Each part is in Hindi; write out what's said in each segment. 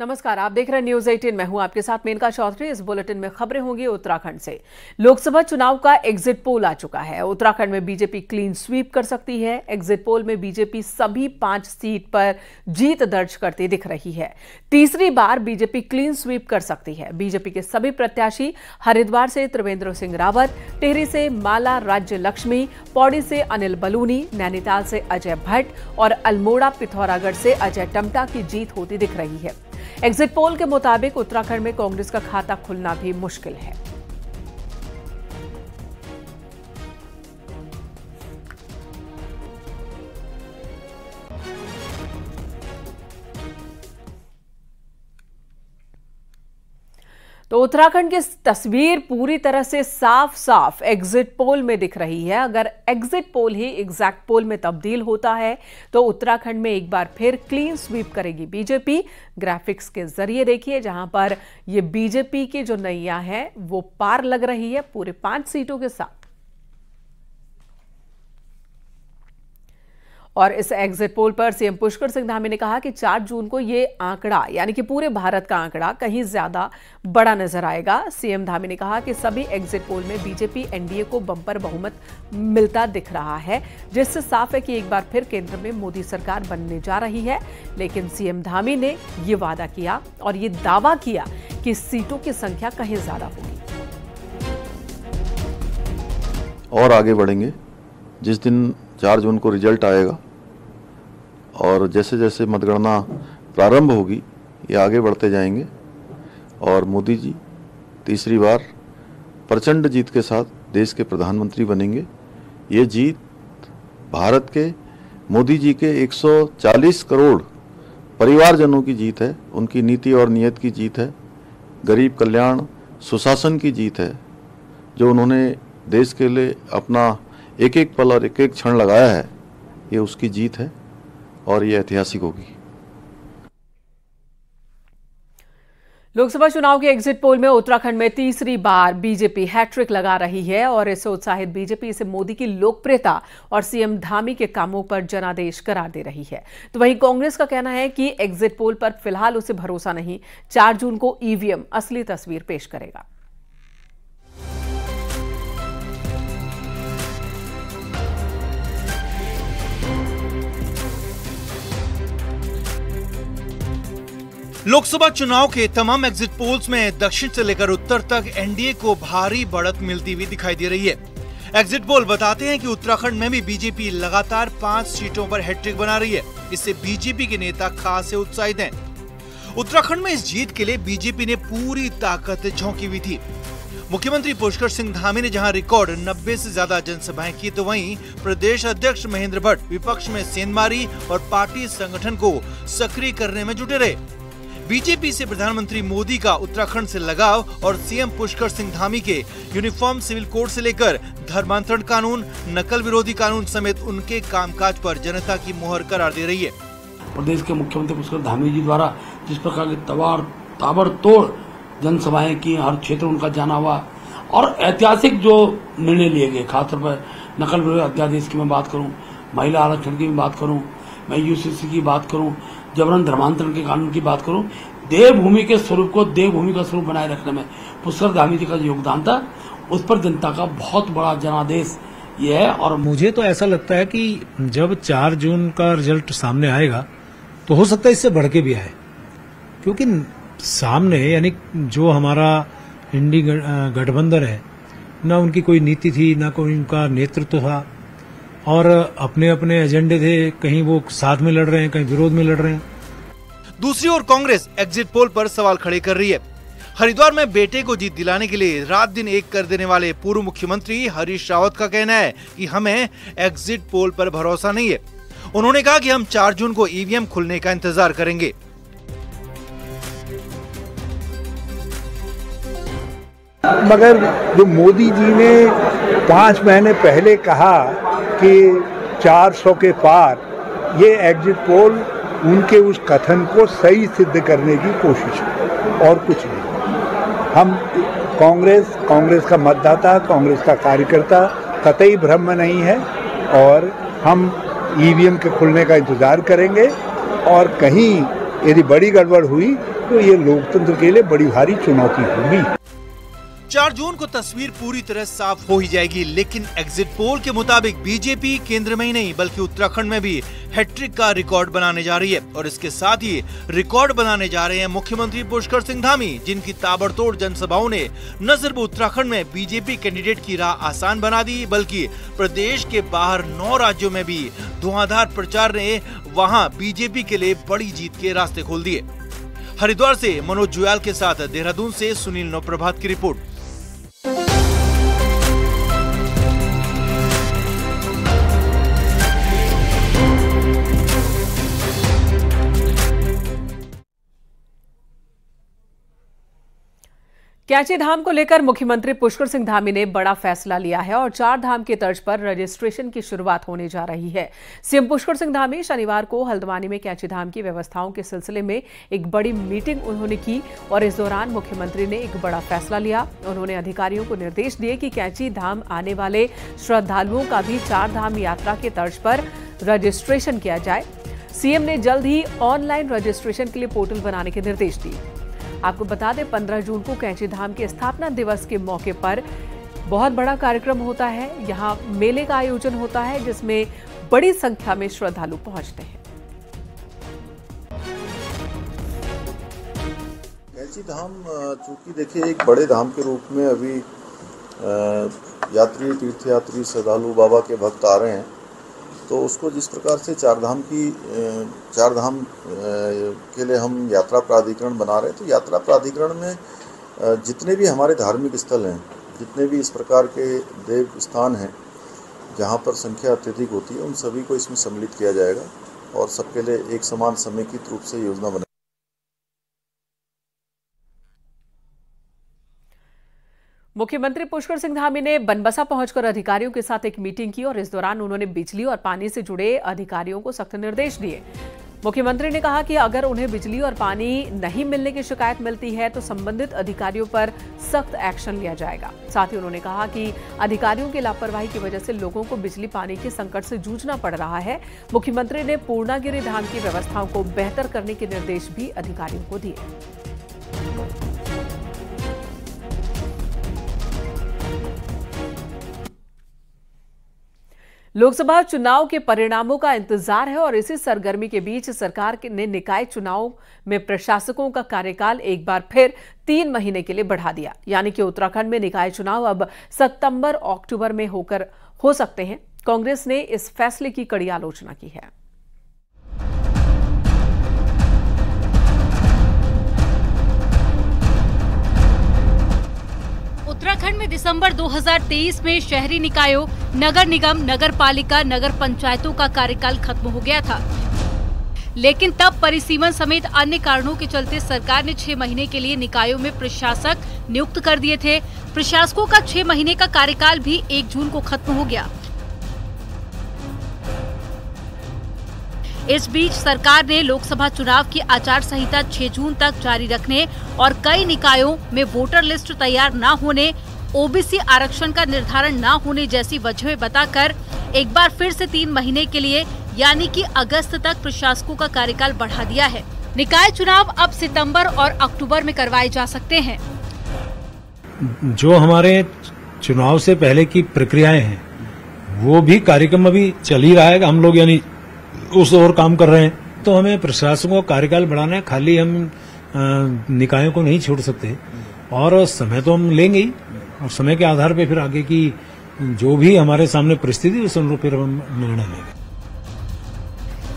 नमस्कार, आप देख रहे हैं न्यूज 18। मैं हूं आपके साथ मेनका चौधरी। इस बुलेटिन में खबरें होंगी उत्तराखंड से। लोकसभा चुनाव का एग्जिट पोल आ चुका है। उत्तराखंड में बीजेपी क्लीन स्वीप कर सकती है। एग्जिट पोल में बीजेपी सभी 5 सीट पर जीत दर्ज करती दिख रही है। तीसरी बार बीजेपी क्लीन स्वीप कर सकती है। बीजेपी के सभी प्रत्याशी हरिद्वार से त्रिवेंद्र सिंह रावत, टिहरी से माला राज्य लक्ष्मी, पौड़ी से अनिल बलूनी, नैनीताल से अजय भट्ट और अल्मोड़ा पिथौरागढ़ से अजय टम्टा की जीत होती दिख रही है। एग्जिट पोल के मुताबिक उत्तराखंड में कांग्रेस का खाता खुलना भी मुश्किल है। तो उत्तराखंड की तस्वीर पूरी तरह से साफ एग्जिट पोल में दिख रही है। अगर एग्जिट पोल ही एग्जैक्ट पोल में तब्दील होता है तो उत्तराखंड में एक बार फिर क्लीन स्वीप करेगी बीजेपी। ग्राफिक्स के जरिए देखिए, जहां पर ये बीजेपी की जो नैया है वो पार लग रही है पूरे 5 सीटों के साथ। और इस एग्जिट पोल पर सीएम पुष्कर सिंह धामी ने कहा कि 4 जून को ये आंकड़ा यानी कि पूरे भारत का आंकड़ा कहीं ज्यादा बड़ा नजर आएगा। सीएम धामी ने कहा कि सभी एग्जिट पोल में बीजेपी एनडीए को बंपर बहुमत मिलता दिख रहा है, जिससे साफ है कि एक बार फिर केंद्र में मोदी सरकार बनने जा रही है। लेकिन सीएम धामी ने ये वादा किया और ये दावा किया कि सीटों की संख्या कहीं ज्यादा होगी। और आगे बढ़ेंगे। जिस दिन 4 जून को रिजल्ट आएगा और जैसे जैसे मतगणना प्रारंभ होगी ये आगे बढ़ते जाएंगे और मोदी जी तीसरी बार प्रचंड जीत के साथ देश के प्रधानमंत्री बनेंगे। ये जीत भारत के मोदी जी के 140 करोड़ परिवारजनों की जीत है, उनकी नीति और नीयत की जीत है, गरीब कल्याण सुशासन की जीत है। जो उन्होंने देश के लिए अपना एक एक पल और एक एक क्षण लगाया है, ये उसकी जीत है और ये ऐतिहासिक होगी। लोकसभा चुनाव के एग्जिट पोल में उत्तराखंड में तीसरी बार बीजेपी हैट्रिक लगा रही है और इससे उत्साहित बीजेपी इसे मोदी की लोकप्रियता और सीएम धामी के कामों पर जनादेश करार दे रही है। तो वहीं कांग्रेस का कहना है कि एग्जिट पोल पर फिलहाल उसे भरोसा नहीं, 4 जून को ईवीएम असली तस्वीर पेश करेगा। लोकसभा चुनाव के तमाम एग्जिट पोल्स में दक्षिण से लेकर उत्तर तक एनडीए को भारी बढ़त मिलती हुई दिखाई दे रही है। एग्जिट पोल बताते हैं कि उत्तराखंड में भी बीजेपी लगातार 5 सीटों पर हैट्रिक बना रही है। इससे बीजेपी के नेता खासे उत्साहित हैं। उत्तराखंड में इस जीत के लिए बीजेपी ने पूरी ताकत झोंकी हुई थी। मुख्यमंत्री पुष्कर सिंह धामी ने जहां रिकॉर्ड 90 से ज्यादा जनसभाएं की, तो वहीं प्रदेश अध्यक्ष महेंद्र भट्ट विपक्ष में सेंधमारी और पार्टी संगठन को सक्रिय करने में जुटे रहे। बीजेपी से प्रधानमंत्री मोदी का उत्तराखंड से लगाव और सीएम पुष्कर सिंह धामी के यूनिफॉर्म सिविल कोड से लेकर धर्मांतरण कानून, नकल विरोधी कानून समेत उनके कामकाज पर जनता की मोहर करार दे रही है। प्रदेश के मुख्यमंत्री पुष्कर धामी जी द्वारा जिस प्रकार की ताबड़तोड़ जनसभाएं की, हर क्षेत्र उनका जाना हुआ और ऐतिहासिक जो निर्णय लिए गए, खासतौर पर नकल विरोधी अध्यादेश की मैं बात करूं, महिला आरक्षण की बात करूं, मैं यूसीसी की बात करूं, जबरन धर्मांतरण के कानून की बात करूं, देवभूमि के स्वरूप को देवभूमि का स्वरूप बनाए रखने में पुष्कर धामी जी का योगदान था। उस पर जनता का बहुत बड़ा जनादेश ये है। और मुझे तो ऐसा लगता है कि जब 4 जून का रिजल्ट सामने आएगा तो हो सकता है इससे बढ़ के भी आए, क्योंकि सामने यानी जो हमारा इंडी गठबंधन है, ना उनकी कोई नीति थी, ना कोई उनका नेतृत्व था और अपने अपने एजेंडे थे। कहीं वो साथ में लड़ रहे हैं, कहीं विरोध में लड़ रहे हैं। दूसरी ओर कांग्रेस एग्जिट पोल पर सवाल खड़े कर रही है। हरिद्वार में बेटे को जीत दिलाने के लिए रात दिन एक कर देने वाले पूर्व मुख्यमंत्री हरीश रावत का कहना है कि हमें एग्जिट पोल पर भरोसा नहीं है। उन्होंने कहा कि हम 4 जून को ईवीएम खुलने का इंतजार करेंगे। मगर जो मोदी जी ने 5 महीने पहले कहा कि 400 के पार, ये एग्जिट पोल उनके उस कथन को सही सिद्ध करने की कोशिश है और कुछ नहीं। हम कांग्रेस का मतदाता, कांग्रेस का कार्यकर्ता कतई भ्रम में नहीं है और हम ईवीएम के खुलने का इंतजार करेंगे और कहीं यदि बड़ी गड़बड़ हुई तो ये लोकतंत्र के लिए बड़ी भारी चुनौती होगी। 4 जून को तस्वीर पूरी तरह साफ हो ही जाएगी, लेकिन एग्जिट पोल के मुताबिक बीजेपी केंद्र में ही नहीं बल्कि उत्तराखंड में भी हैट्रिक का रिकॉर्ड बनाने जा रही है। और इसके साथ ही रिकॉर्ड बनाने जा रहे हैं मुख्यमंत्री पुष्कर सिंह धामी, जिनकी ताबड़तोड़ जनसभाओं ने न सिर्फ उत्तराखंड में बीजेपी कैंडिडेट की राह आसान बना दी, बल्कि प्रदेश के बाहर 9 राज्यों में भी धुआंधार प्रचार ने वहां बीजेपी के लिए बड़ी जीत के रास्ते खोल दिए। हरिद्वार से मनोज जुयाल के साथ देहरादून से सुनील नौप्रभात की रिपोर्ट। कैंची धाम को लेकर मुख्यमंत्री पुष्कर सिंह धामी ने बड़ा फैसला लिया है और 4 धाम की तर्ज पर रजिस्ट्रेशन की शुरुआत होने जा रही है। सीएम पुष्कर सिंह धामी शनिवार को हल्द्वानी में कैंची धाम की व्यवस्थाओं के सिलसिले में एक बड़ी मीटिंग उन्होंने की और इस दौरान मुख्यमंत्री ने एक बड़ा फैसला लिया। उन्होंने अधिकारियों को निर्देश दिए कि कैंची धाम आने वाले श्रद्धालुओं का भी 4 धाम यात्रा के तर्ज पर रजिस्ट्रेशन किया जाए। सीएम ने जल्द ही ऑनलाइन रजिस्ट्रेशन के लिए पोर्टल बनाने के निर्देश दिए। आपको बता दें 15 जून को कैंची धाम के स्थापना दिवस के मौके पर बहुत बड़ा कार्यक्रम होता है। यहां मेले का आयोजन होता है जिसमें बड़ी संख्या में श्रद्धालु पहुंचते हैं। कैंची धाम चूंकि देखिए एक बड़े धाम के रूप में अभी यात्री तीर्थयात्री श्रद्धालु बाबा के भक्त आ रहे हैं, तो उसको जिस प्रकार से 4 धाम के लिए हम यात्रा प्राधिकरण बना रहे हैं, तो यात्रा प्राधिकरण में जितने भी हमारे धार्मिक स्थल हैं, जितने भी इस प्रकार के देव स्थान हैं जहां पर संख्या अत्यधिक होती है, उन सभी को इसमें सम्मिलित किया जाएगा और सबके लिए एक समान समेकित रूप से योजना बनेगी। मुख्यमंत्री पुष्कर सिंह धामी ने बनबसा पहुंचकर अधिकारियों के साथ एक मीटिंग की और इस दौरान उन्होंने बिजली और पानी से जुड़े अधिकारियों को सख्त निर्देश दिए। मुख्यमंत्री ने कहा कि अगर उन्हें बिजली और पानी नहीं मिलने की शिकायत मिलती है तो संबंधित अधिकारियों पर सख्त एक्शन लिया जाएगा। साथ ही उन्होंने कहा कि अधिकारियों की लापरवाही की वजह से लोगों को बिजली पानी के संकट से जूझना पड़ रहा है। मुख्यमंत्री ने पूर्णागिरि धाम की व्यवस्थाओं को बेहतर करने के निर्देश भी अधिकारियों को दिए। लोकसभा चुनाव के परिणामों का इंतजार है और इसी सरगर्मी के बीच सरकार ने निकाय चुनाव में प्रशासकों का कार्यकाल एक बार फिर 3 महीने के लिए बढ़ा दिया। यानी कि उत्तराखंड में निकाय चुनाव अब सितंबर-अक्टूबर में हो सकते हैं। कांग्रेस ने इस फैसले की कड़ी आलोचना की है। उत्तराखंड में दिसंबर 2023 में शहरी निकायों, नगर निगम, नगर पालिका, नगर पंचायतों का कार्यकाल खत्म हो गया था, लेकिन तब परिसीमन समेत अन्य कारणों के चलते सरकार ने 6 महीने के लिए निकायों में प्रशासक नियुक्त कर दिए थे। प्रशासकों का 6 महीने का कार्यकाल भी 1 जून को खत्म हो गया। इस बीच सरकार ने लोकसभा चुनाव की आचार संहिता 6 जून तक जारी रखने और कई निकायों में वोटर लिस्ट तैयार न होने, ओबीसी आरक्षण का निर्धारण न होने जैसी वजहें बताकर एक बार फिर से 3 महीने के लिए यानी कि अगस्त तक प्रशासकों का कार्यकाल बढ़ा दिया है। निकाय चुनाव अब सितंबर और अक्टूबर में करवाए जा सकते हैं। जो हमारे चुनाव से पहले की प्रक्रियाएं हैं वो भी कार्यक्रम अभी चल ही रहा है। हम लोग यानी उस और काम कर रहे हैं, तो हमें प्रशासकों का कार्यकाल बढ़ाना है। खाली हम निकायों को नहीं छोड़ सकते और समय तो हम लेंगे ही और समय के आधार पे फिर आगे की जो भी हमारे सामने परिस्थिति उस अनुरूप फिर हम निर्णय लेंगे।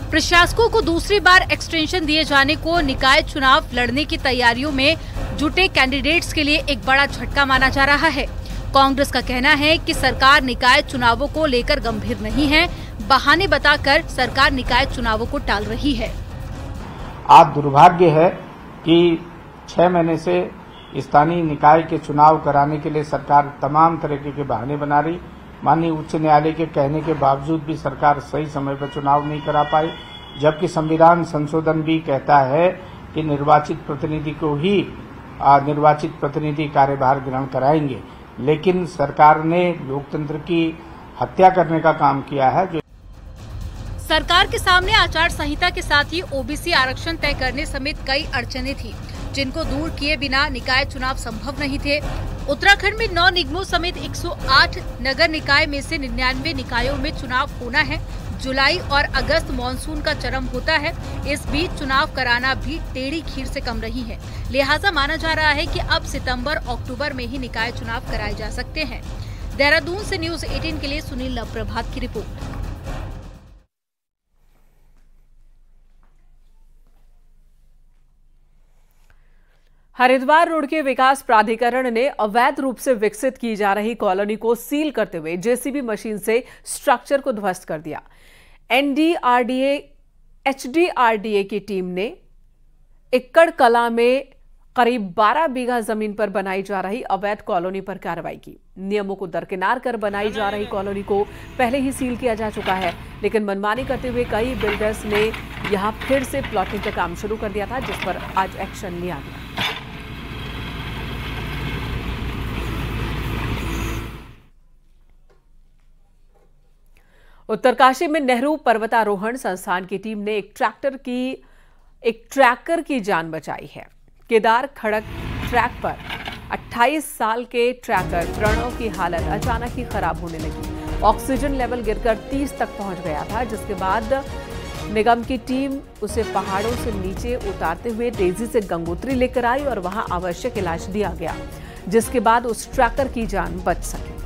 प्रशासकों को दूसरी बार एक्सटेंशन दिए जाने को निकाय चुनाव लड़ने की तैयारियों में जुटे कैंडिडेट्स के लिए एक बड़ा झटका माना जा रहा है। कांग्रेस का कहना है कि सरकार निकाय चुनावों को लेकर गंभीर नहीं है, बहाने बताकर सरकार निकाय चुनावों को टाल रही है। आज दुर्भाग्य है कि 6 महीने से स्थानीय निकाय के चुनाव कराने के लिए सरकार तमाम तरीके के बहाने बना रही। माननीय उच्च न्यायालय के कहने के बावजूद भी सरकार सही समय पर चुनाव नहीं करा पाई, जबकि संविधान संशोधन भी कहता है कि निर्वाचित प्रतिनिधि को ही निर्वाचित प्रतिनिधि कार्यभार ग्रहण कराएंगे। लेकिन सरकार ने लोकतंत्र की हत्या करने का काम किया है। जो सरकार के सामने आचार संहिता के साथ ही ओबीसी आरक्षण तय करने समेत कई अड़चनें थी। जिनको दूर किए बिना निकाय चुनाव संभव नहीं थे। उत्तराखंड में 9 निगमों समेत 108 नगर निकाय में से 99 निकायों में चुनाव होना है। जुलाई और अगस्त मानसून का चरम होता है। इस बीच चुनाव कराना भी टेढ़ी खीर से कम नहीं है। लिहाजा माना जा रहा है कि अब सितंबर अक्टूबर में ही निकाय चुनाव कराए जा सकते हैं। देहरादून से न्यूज 18 के लिए सुनील नवप्रभात की रिपोर्ट। हरिद्वार रोड के विकास प्राधिकरण ने अवैध रूप से विकसित की जा रही कॉलोनी को सील करते हुए जेसीबी मशीन से स्ट्रक्चर को ध्वस्त कर दिया। एचडीआरडीए की टीम ने इक्कड़ कला में करीब 12 बीघा जमीन पर बनाई जा रही अवैध कॉलोनी पर कार्रवाई की। नियमों को दरकिनार कर बनाई जा रही कॉलोनी को पहले ही सील किया जा चुका है, लेकिन मनमानी करते हुए कई बिल्डर्स ने यहां फिर से प्लॉटिंग का काम शुरू कर दिया था, जिस पर आज एक्शन लिया गया। उत्तरकाशी में नेहरू पर्वतारोहण संस्थान की टीम ने एक ट्रैकर की जान बचाई है। केदार खड़क ट्रैक पर 28 साल के ट्रैकर प्रणव की हालत अचानक ही खराब होने लगी। ऑक्सीजन लेवल गिरकर 30 तक पहुंच गया था, जिसके बाद निगम की टीम उसे पहाड़ों से नीचे उतारते हुए तेजी से गंगोत्री लेकर आई और वहां आवश्यक इलाज दिया गया, जिसके बाद उस ट्रैकर की जान बच सकी।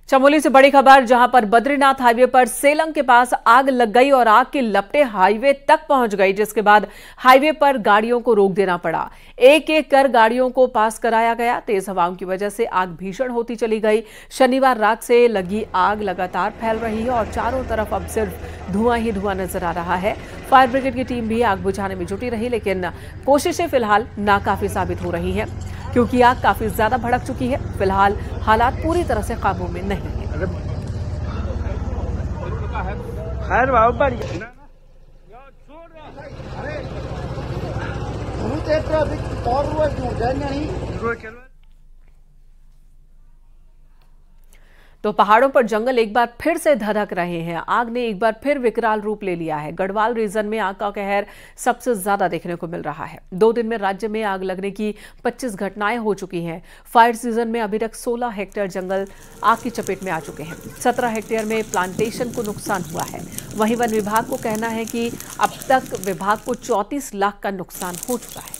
चमोली से बड़ी खबर, जहां पर बद्रीनाथ हाईवे पर सेलंग के पास आग लग गई और आग की लपटें हाईवे तक पहुंच गई, जिसके बाद हाईवे पर गाड़ियों को रोक देना पड़ा। एक एक कर गाड़ियों को पास कराया गया। तेज हवाओं की वजह से आग भीषण होती चली गई। शनिवार रात से लगी आग लगातार फैल रही है और चारों तरफ अब सिर्फ धुआं ही धुआं नजर आ रहा है। फायर ब्रिगेड की टीम भी आग बुझाने में जुटी रही, लेकिन कोशिशें फिलहाल नाकाफी साबित हो रही हैं, क्योंकि आग काफी ज्यादा भड़क चुकी है। फिलहाल हालात पूरी तरह से काबू में नहीं है। खैर तो पहाड़ों पर जंगल एक बार फिर से धधक रहे हैं। आग ने एक बार फिर विकराल रूप ले लिया है। गढ़वाल रीजन में आग का कहर सबसे ज्यादा देखने को मिल रहा है। 2 दिन में राज्य में आग लगने की 25 घटनाएं हो चुकी हैं। फायर सीजन में अभी तक 16 हेक्टेयर जंगल आग की चपेट में आ चुके हैं। 17 हेक्टेयर में प्लांटेशन को नुकसान हुआ है। वहीं वन विभाग को कहना है कि अब तक विभाग को 34 लाख का नुकसान हो चुका है।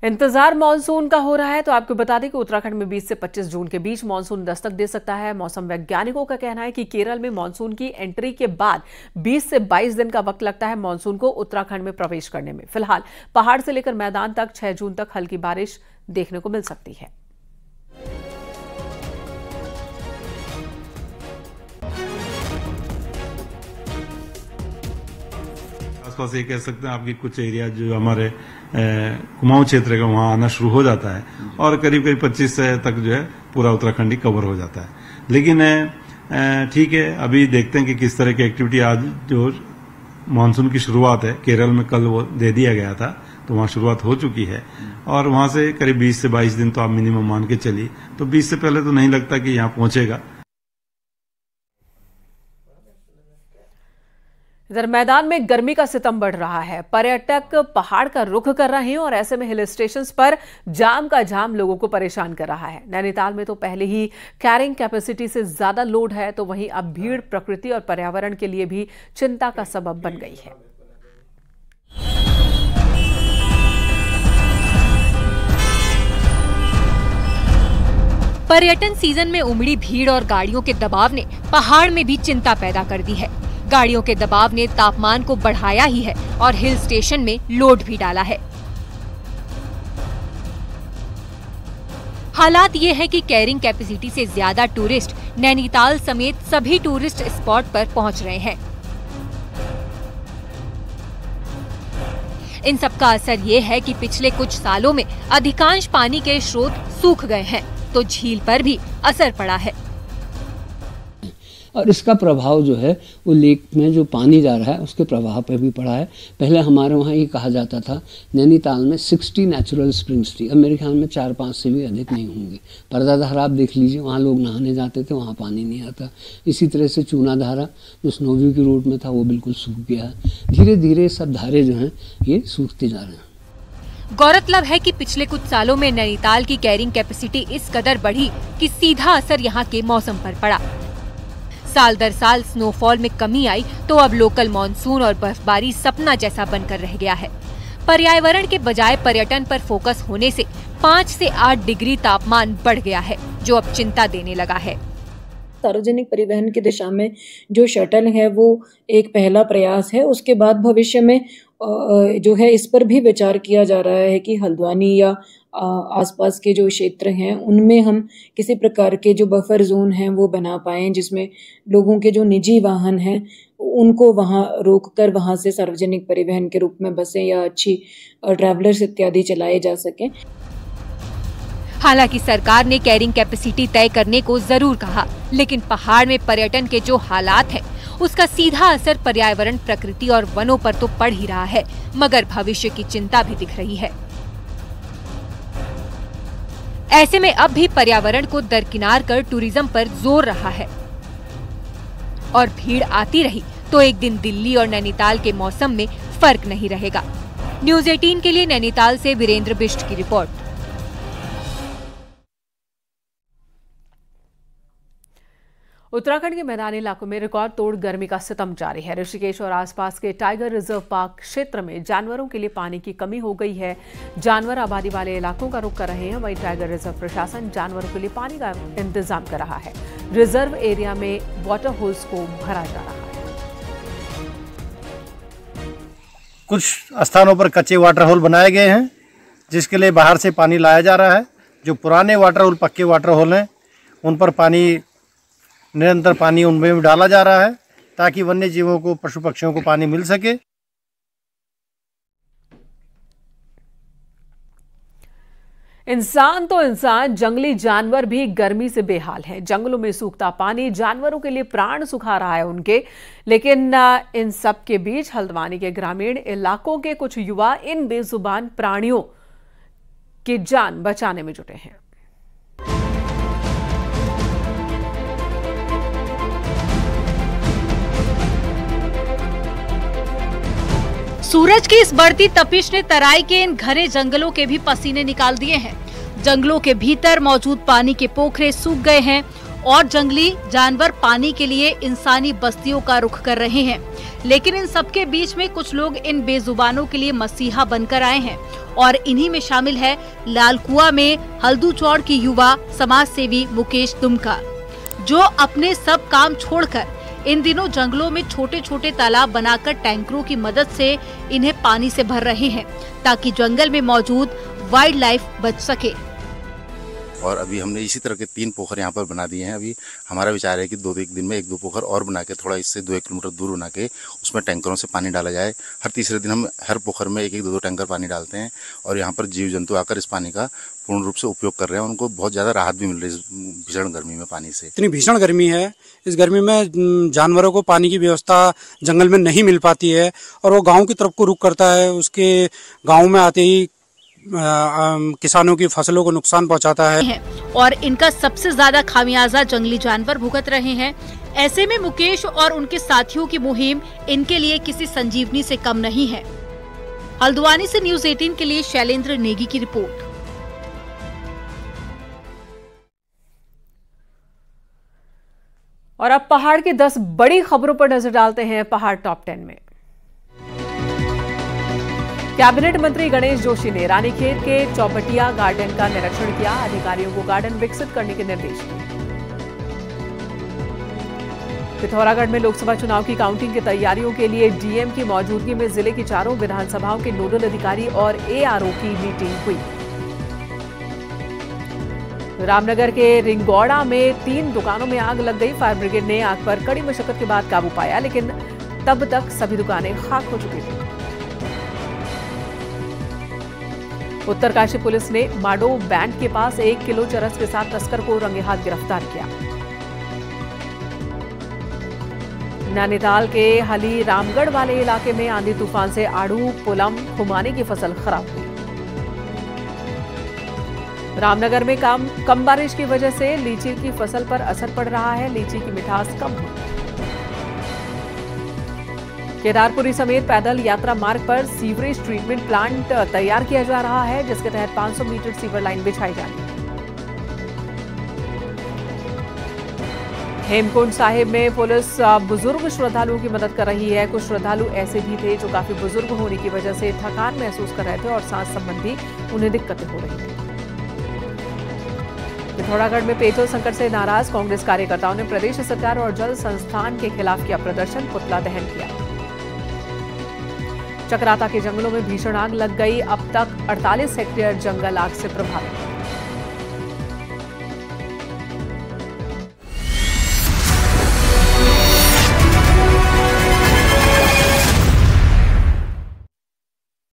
इंतजार मानसून का हो रहा है, तो आपको बता दें कि उत्तराखंड में 20 से 25 जून के बीच मानसून दस्तक दे सकता है। मौसम वैज्ञानिकों का कहना है कि केरल में मानसून की एंट्री के बाद 20 से 22 दिन का वक्त लगता है मानसून को उत्तराखंड में प्रवेश करने में। फिलहाल पहाड़ से लेकर मैदान तक 6 जून तक हल्की बारिश देखने को मिल सकती है। आसपास ये कह सकते हैं आपकी कुछ एरिया जो हमारे कुमाऊं क्षेत्र का वहां आना शुरू हो जाता है और करीब 25 तक जो है पूरा उत्तराखंड ही कवर हो जाता है। लेकिन ठीक है, अभी देखते हैं कि किस तरह की एक्टिविटी। आज जो मानसून की शुरुआत है केरल में कल वो दे दिया गया था, तो वहां शुरुआत हो चुकी है और वहां से करीब 20 से 22 दिन तो आप मिनिमम मान के चलिए। तो 20 से पहले तो नहीं लगता कि यहाँ पहुंचेगा। इधर मैदान में गर्मी का सितम बढ़ रहा है। पर्यटक पहाड़ का रुख कर रहे हैं और ऐसे में हिल स्टेशंस पर जाम का जाम लोगों को परेशान कर रहा है। नैनीताल में तो पहले ही कैरिंग कैपेसिटी से ज्यादा लोड है, तो वहीं अब भीड़ प्रकृति और पर्यावरण के लिए भी चिंता का सबब बन गई है। पर्यटन सीजन में उमड़ी भीड़ और गाड़ियों के दबाव ने पहाड़ में भी चिंता पैदा कर दी है। गाड़ियों के दबाव ने तापमान को बढ़ाया ही है और हिल स्टेशन में लोड भी डाला है। हालात ये है कि कैरिंग कैपेसिटी से ज्यादा टूरिस्ट नैनीताल समेत सभी टूरिस्ट स्पॉट पर पहुंच रहे हैं। इन सब का असर ये है कि पिछले कुछ सालों में अधिकांश पानी के स्रोत सूख गए हैं, तो झील पर भी असर पड़ा है। और इसका प्रभाव जो है वो लेक में जो पानी जा रहा है उसके प्रभाव पर भी पड़ा है। पहले हमारे वहाँ ये कहा जाता था नैनीताल में 60 नेचुरल स्प्रिंग्स थी, अब मेरे ख्याल में 4-5 से भी अधिक नहीं होंगी। पर्दाधारा आप देख लीजिए, वहाँ लोग नहाने जाते थे, वहाँ पानी नहीं आता। इसी तरह से चूना धारा जो स्नोव्यू की रोड में था वो बिल्कुल सूख गया है। धीरे धीरे सब धारे जो हैं ये सूखते जा रहे हैं। गौरतलब है कि पिछले कुछ सालों में नैनीताल की कैरिंग कैपेसिटी इस कदर बढ़ी कि सीधा असर यहाँ के मौसम पर पड़ा। साल दर साल स्नोफॉल में कमी आई तो अब लोकल मॉनसून और बर्फबारी सपना जैसा बनकर रह गया है। पर्यावरण के बजाय पर्यटन पर फोकस होने से 5 से 8 डिग्री तापमान बढ़ गया है, जो अब चिंता देने लगा है। सार्वजनिक परिवहन की दिशा में जो शटल है वो एक पहला प्रयास है। उसके बाद भविष्य में जो है इस पर भी विचार किया जा रहा है कि हल्द्वानी या आसपास के जो क्षेत्र हैं उनमें हम किसी प्रकार के जो बफर जोन हैं वो बना पाएं, जिसमें लोगों के जो निजी वाहन हैं उनको वहां रोककर वहां से सार्वजनिक परिवहन के रूप में बसें या अच्छी ट्रैवलर्स इत्यादि चलाए जा सकें। हालांकि सरकार ने कैरिंग कैपेसिटी तय करने को जरूर कहा, लेकिन पहाड़ में पर्यटन के जो हालात हैं उसका सीधा असर पर्यावरण, प्रकृति और वनों पर तो पड़ ही रहा है, मगर भविष्य की चिंता भी दिख रही है। ऐसे में अब भी पर्यावरण को दरकिनार कर टूरिज्म पर जोर रहा है और भीड़ आती रही तो एक दिन दिल्ली और नैनीताल के मौसम में फर्क नहीं रहेगा। न्यूज़ 18 के लिए नैनीताल से वीरेंद्र बिष्ट की रिपोर्ट। उत्तराखंड के मैदानी इलाकों में रिकॉर्ड तोड़ गर्मी का सितम जारी है। ऋषिकेश और आसपास के टाइगर रिजर्व पार्क क्षेत्र में जानवरों के लिए पानी की कमी हो गई है। जानवर आबादी वाले इलाकों का रुख कर रहे हैं, वहीं टाइगर रिजर्व प्रशासन जानवरों के लिए पानी का इंतजाम कर रहा है। रिजर्व एरिया में वाटर होल्स को भरा जा रहा है। कुछ स्थानों पर कच्चे वाटर होल बनाए गए हैं जिसके लिए बाहर से पानी लाया जा रहा है। जो पुराने वाटर होल, पक्के वाटर होल हैं, उन पर निरंतर पानी उनमें डाला जा रहा है ताकि वन्य जीवों को, पशु पक्षियों को पानी मिल सके। इंसान तो इंसान, जंगली जानवर भी गर्मी से बेहाल हैं। जंगलों में सूखता पानी जानवरों के लिए प्राण सुखा रहा है उनके, लेकिन इन सब के बीच हल्द्वानी के ग्रामीण इलाकों के कुछ युवा इन बेजुबान प्राणियों की जान बचाने में जुटे हैं। सूरज की इस बढ़ती तपिश ने तराई के इन घने जंगलों के भी पसीने निकाल दिए हैं। जंगलों के भीतर मौजूद पानी के पोखरे सूख गए हैं और जंगली जानवर पानी के लिए इंसानी बस्तियों का रुख कर रहे हैं। लेकिन इन सबके बीच में कुछ लोग इन बेजुबानों के लिए मसीहा बनकर आए हैं और इन्हीं में शामिल है लालकुआ में हल्दूचौड़ की युवा समाज सेवी मुकेश दुमका, जो अपने सब काम छोड़कर इन दिनों जंगलों में छोटे छोटे तालाब बनाकर टैंकरों की मदद से इन्हें पानी से भर रहे हैं ताकि जंगल में मौजूद वाइल्ड लाइफ बच सके। और अभी हमने इसी तरह के 3 पोखर यहाँ पर बना दिए हैं। अभी हमारा विचार है कि 2-1 दिन में 1-2 पोखर और बना के थोड़ा इससे 2-1 किलोमीटर दूर बना के उसमें टैंकरों से पानी डाला जाए। हर तीसरे दिन हम हर पोखर में 1-1, 2-2 टैंकर पानी डालते हैं और यहाँ पर जीव जंतु आकर इस पानी का पूर्ण रूप से उपयोग कर रहे हैं। उनको बहुत ज़्यादा राहत भी मिल रही है इस भीषण गर्मी में पानी से। इतनी भीषण गर्मी है, इस गर्मी में जानवरों को पानी की व्यवस्था जंगल में नहीं मिल पाती है और वो गाँव की तरफ को रुख करता है। उसके गाँव में आते ही किसानों की फसलों को नुकसान पहुंचाता है और इनका सबसे ज्यादा खामियाजा जंगली जानवर भुगत रहे हैं। ऐसे में मुकेश और उनके साथियों की मुहिम इनके लिए किसी संजीवनी से कम नहीं है। हल्द्वानी से न्यूज़ 18 के लिए शैलेंद्र नेगी की रिपोर्ट। और अब पहाड़ की 10 बड़ी खबरों पर नजर डालते हैं पहाड़ टॉप 10 में। कैबिनेट मंत्री गणेश जोशी ने रानीखेत के चौबटिया गार्डन का निरीक्षण किया। अधिकारियों को गार्डन विकसित करने के निर्देश दिए। पिथौरागढ़ में लोकसभा चुनाव की काउंटिंग की तैयारियों के लिए डीएम की मौजूदगी में जिले की चारों विधानसभाओं के नोडल अधिकारी और एआरओ की मीटिंग हुई। रामनगर के रिंगौड़ा में 3 दुकानों में आग लग गई। फायर ब्रिगेड ने आग पर कड़ी मशक्कत के बाद काबू पाया, लेकिन तब तक सभी दुकानें खाक हो चुकी थी। उत्तरकाशी पुलिस ने माडो बैंड के पास 1 किलो चरस के साथ तस्कर को रंगे हाथ गिरफ्तार किया। नैनीताल के हली रामगढ़ वाले इलाके में आंधी तूफान से आड़ू, पुलम, खुमानी की फसल खराब हुई। रामनगर में कम बारिश की वजह से लीची की फसल पर असर पड़ रहा है, लीची की मिठास कम हुई। केदारपुरी समेत पैदल यात्रा मार्ग पर सीवरेज ट्रीटमेंट प्लांट तैयार किया जा रहा है, जिसके तहत 500 मीटर सीवर लाइन बिछाई जाएगी। हेमकुंड साहिब में पुलिस बुजुर्ग श्रद्धालुओं की मदद कर रही है। कुछ श्रद्धालु ऐसे भी थे जो काफी बुजुर्ग होने की वजह से थकान महसूस कर रहे थे और सांस संबंधी उन्हें दिक्कतें हो रही थी। पिथौरागढ़ में पेयजल संकट से नाराज कांग्रेस कार्यकर्ताओं ने प्रदेश सरकार और जल संस्थान के खिलाफ किया प्रदर्शन, पुतला दहन किया। चकराता के जंगलों में भीषण आग लग गई, अब तक 48 हेक्टेयर जंगल आग से प्रभावित।